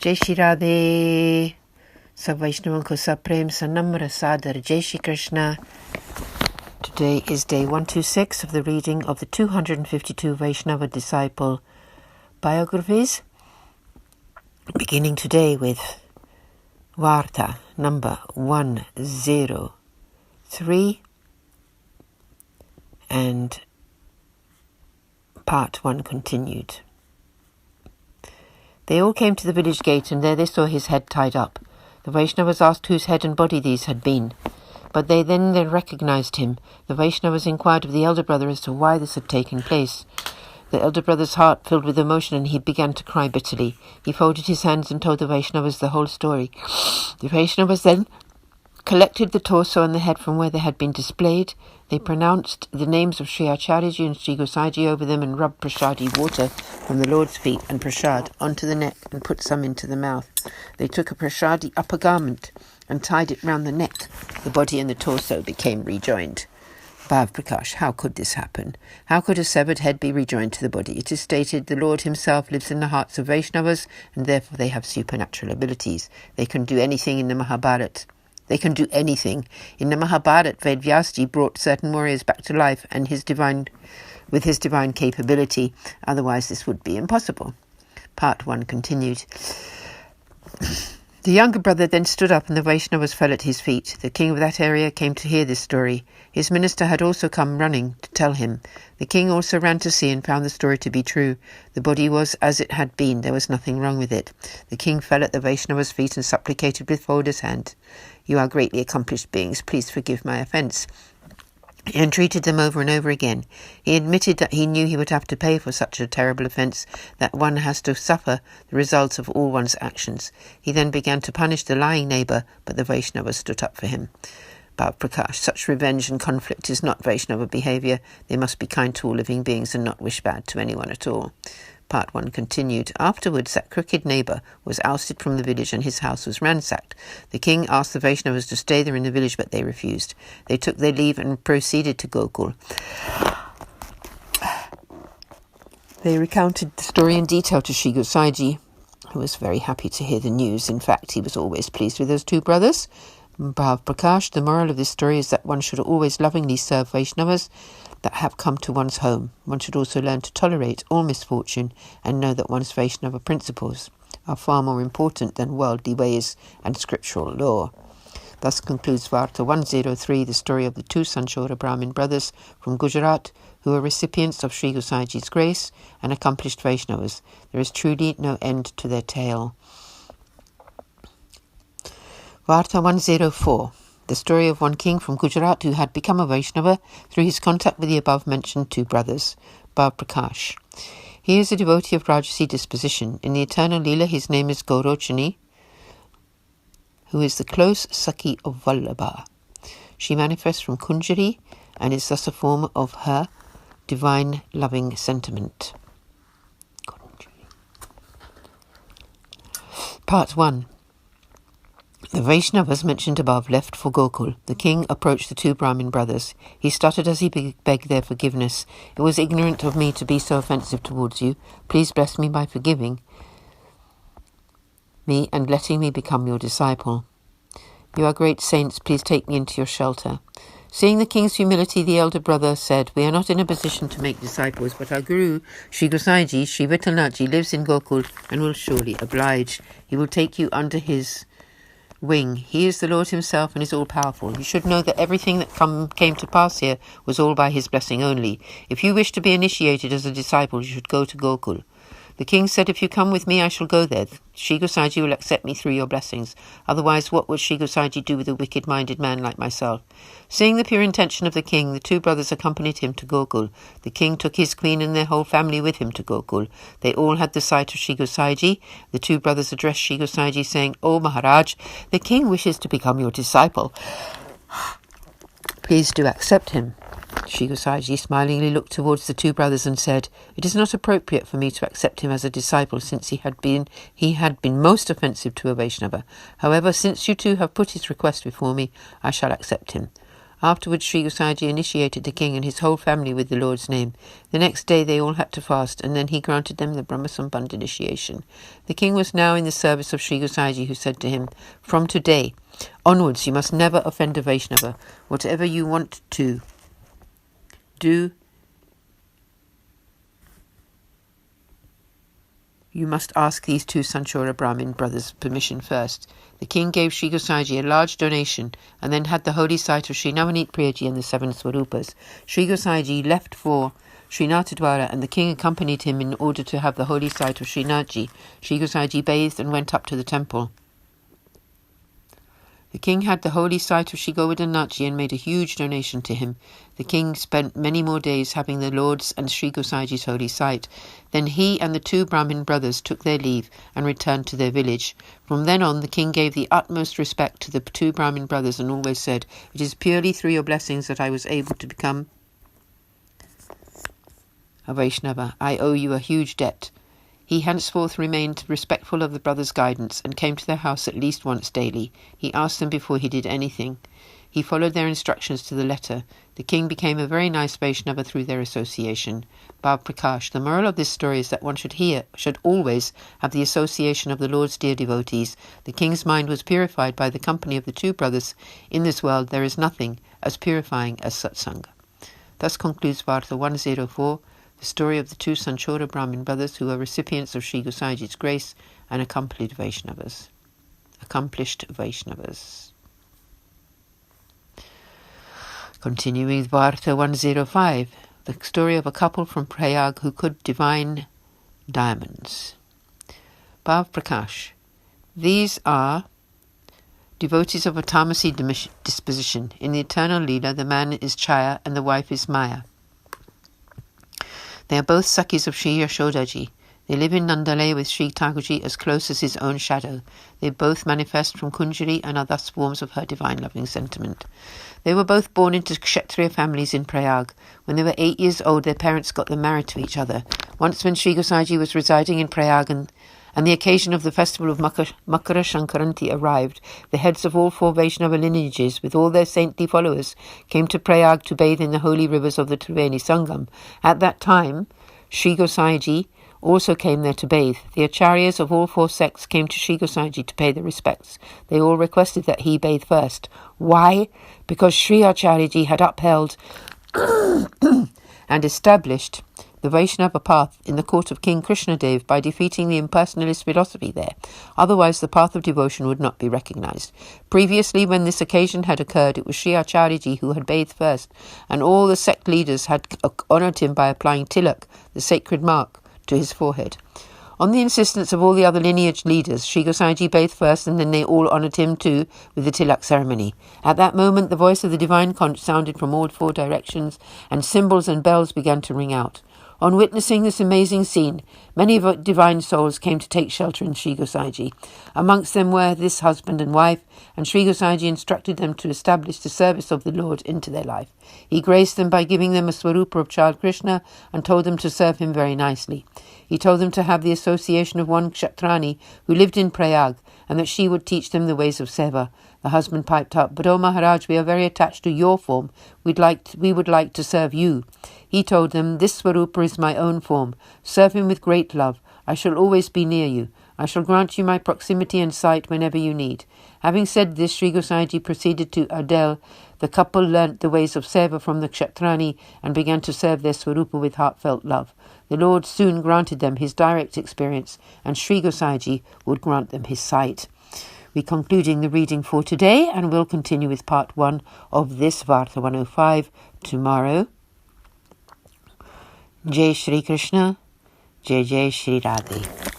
Jai Shri Radhe. Sab Vaishnavan ko sab prem sanamra sadar. Jai Shri Krishna. Today is day 126 of the reading of the 252 Vaishnava disciple biographies, beginning today with Varta number 103 and part 1 continued. They all came to the village gate, and there they saw his head tied up. The Vaishnavas asked whose head and body these had been, but they recognized him. The Vaishnavas inquired of the elder brother as to why this had taken place. The elder brother's heart filled with emotion, and he began to cry bitterly. He folded his hands and told the Vaishnavas the whole story. The Vaishnavas then collected the torso and the head from where they had been displayed. They pronounced the names of Sri Acharyaji and Sri Gosaiji over them and rubbed prasadi water from the Lord's feet and prasad onto the neck and put some into the mouth. They took a prasadi upper garment and tied it round the neck. The body and the torso became rejoined. Bhav Prakash, how could this happen? How could a severed head be rejoined to the body? It is stated the Lord himself lives in the hearts of Vaishnavas, and therefore they have supernatural abilities. They can do anything in the Mahabharata. They can do anything. In the Mahabharata, Vedvyasji brought certain warriors back to life with his divine capability. Otherwise, this would be impossible. Part 1 continued. The younger brother then stood up, and the Vaishnavas fell at his feet. The king of that area came to hear this story. His minister had also come running to tell him. The king also ran to see and found the story to be true. The body was as it had been. There was nothing wrong with it. The king fell at the Vaishnavas' feet and supplicated with folded hand. You are greatly accomplished beings. Please forgive my offence. He entreated them over and over again. He admitted that he knew he would have to pay for such a terrible offence, that one has to suffer the results of all one's actions. He then began to punish the lying neighbour, but the Vaishnavas stood up for him. Bhav Prakash, such revenge and conflict is not Vaishnava behaviour. They must be kind to all living beings and not wish bad to anyone at all. Part 1 continued. Afterwards, that crooked neighbour was ousted from the village and his house was ransacked. The king asked the Vaishnavas to stay there in the village, but they refused. They took their leave and proceeded to Gokul. They recounted the story in detail to Sri Gosaiji, who was very happy to hear the news. In fact, he was always pleased with those two brothers. Bhav Prakash, the moral of this story is that one should always lovingly serve Vaishnavas that have come to one's home. One should also learn to tolerate all misfortune and know that one's Vaishnava principles are far more important than worldly ways and scriptural law. Thus concludes Varta 103, the story of the two Sanchora Brahmin brothers from Gujarat who are recipients of Sri Gosaiji's grace and accomplished Vaishnavas. There is truly no end to their tale. Varta 104, the story of one king from Gujarat who had become a Vaishnava through his contact with the above-mentioned two brothers. Bhav Prakash. He is a devotee of Rajasi disposition. In the eternal Leela, his name is Gaurochani, who is the close Sakhi of Vallabha. She manifests from Kunjari and is thus a form of her divine loving sentiment. Part 1. The Vaishnavas mentioned above left for Gokul. The king approached the two Brahmin brothers. He stuttered as he begged their forgiveness. It was ignorant of me to be so offensive towards you. Please bless me by forgiving me and letting me become your disciple. You are great saints. Please take me into your shelter. Seeing the king's humility, the elder brother said, We are not in a position to make disciples, but our guru, Sri Gosaiji, Sri Vittalnathji, lives in Gokul and will surely oblige. He will take you under his wing. He is the Lord himself and is all-powerful. You should know that everything that came to pass here was all by his blessing only. If you wish to be initiated as a disciple, you should go to Gokul. The king said, If you come with me, I shall go there. Sri Gosaiji will accept me through your blessings. Otherwise, what would Sri Gosaiji do with a wicked-minded man like myself? Seeing the pure intention of the king, the two brothers accompanied him to Gokul. The king took his queen and their whole family with him to Gokul. They all had the sight of Sri Gosaiji. The two brothers addressed Sri Gosaiji, saying, O Maharaj, the king wishes to become your disciple. Please do accept him. Sri Gosaiji smilingly looked towards the two brothers and said, It is not appropriate for me to accept him as a disciple, since he had been most offensive to a Vaishnava. However, since you two have put his request before me, I shall accept him. Afterwards, Sri Gosaiji initiated the king and his whole family with the Lord's name. The next day they all had to fast, and then he granted them the Brahmasambandha initiation. The king was now in the service of Sri Gosaiji, who said to him, "From today onwards you must never offend a Vaishnava. Whatever you want to do, you must ask these two Sanchora Brahmin brothers' permission first." The king gave Sri Gosaiji a large donation and then had the holy site of Sri Navneet Priyaji and the 7 Swarupas. Sri Gosaiji left for Srinatadwara and the king accompanied him in order to have the holy site of Srinathji. Sri Gosaiji bathed and went up to the temple. The king had the holy site of Sri Govardhanathji and made a huge donation to him. The king spent many more days having the Lord's and Sri Gosaiji's holy site. Then he and the 2 Brahmin brothers took their leave and returned to their village. From then on, the king gave the utmost respect to the 2 Brahmin brothers and always said, "It is purely through your blessings that I was able to become a Vaishnava. I owe you a huge debt." He henceforth remained respectful of the brothers' guidance and came to their house at least once daily. He asked them before he did anything. He followed their instructions to the letter. The king became a very nice Vaishnava through their association. Bhav Prakash. The moral of this story is that one should always have the association of the Lord's dear devotees. The king's mind was purified by the company of the 2 brothers. In this world there is nothing as purifying as satsanga. Thus concludes Varta 104. The story of the 2 Sanchora Brahmin brothers who were recipients of Sri Gosaiji's grace and accomplished Vaishnavas. Continuing with Varta 105, the story of a couple from Prayag who could divine diamonds. Bhav Prakash. These are devotees of a tamasi disposition. In the eternal Leela, the man is Chaya and the wife is Maya. They are both Sakhis of Sri Yashodaji. They live in Nandalay with Sri Thakurji as close as his own shadow. They both manifest from Kunjari and are thus forms of her divine loving sentiment. They were both born into Kshatriya families in Prayag. When they were 8 years old, their parents got them married to each other. Once when Sri Gosaiji was residing in Prayag and the occasion of the festival of Makara Shankaranti arrived, the heads of all 4 Vaishnava lineages, with all their saintly followers, came to Prayag to bathe in the holy rivers of the Triveni Sangam. At that time, Sri Gosaiji also came there to bathe. The acharyas of all 4 sects came to Sri Gosaiji to pay their respects. They all requested that he bathe first. Why? Because Sri Acharyaji had upheld and established the Vaishnava path in the court of King Krishnadev by defeating the impersonalist philosophy there. Otherwise, the path of devotion would not be recognized. Previously, when this occasion had occurred, it was Sri Acharyaji who had bathed first, and all the sect leaders had honoured him by applying tilak, the sacred mark, to his forehead. On the insistence of all the other lineage leaders, Sri Gosaiji bathed first, and then they all honoured him too with the tilak ceremony. At that moment, the voice of the divine conch sounded from all 4 directions, and cymbals and bells began to ring out. On witnessing this amazing scene, many divine souls came to take shelter in Sri Gosaiji. Amongst them were this husband and wife, and Sri Gosaiji instructed them to establish the service of the Lord into their life. He graced them by giving them a swarupa of child Krishna and told them to serve him very nicely. He told them to have the association of one Kshatrani who lived in Prayag, and that she would teach them the ways of Seva. The husband piped up, "But, O Maharaj, we are very attached to your form. We would like to serve you." He told them, "This Swarupa is my own form. Serve him with great love. I shall always be near you. I shall grant you my proximity and sight whenever you need." Having said this, Sri Gosaiji proceeded to Adel. The couple learnt the ways of Seva from the Kshatrani and began to serve their Swarupa with heartfelt love. The Lord soon granted them his direct experience, and Sri Gosaiji would grant them his sight. We're concluding the reading for today, and we'll continue with part 1 of this Varta 105 tomorrow. Jai Shri Krishna, Jai Jai Shri Radhe.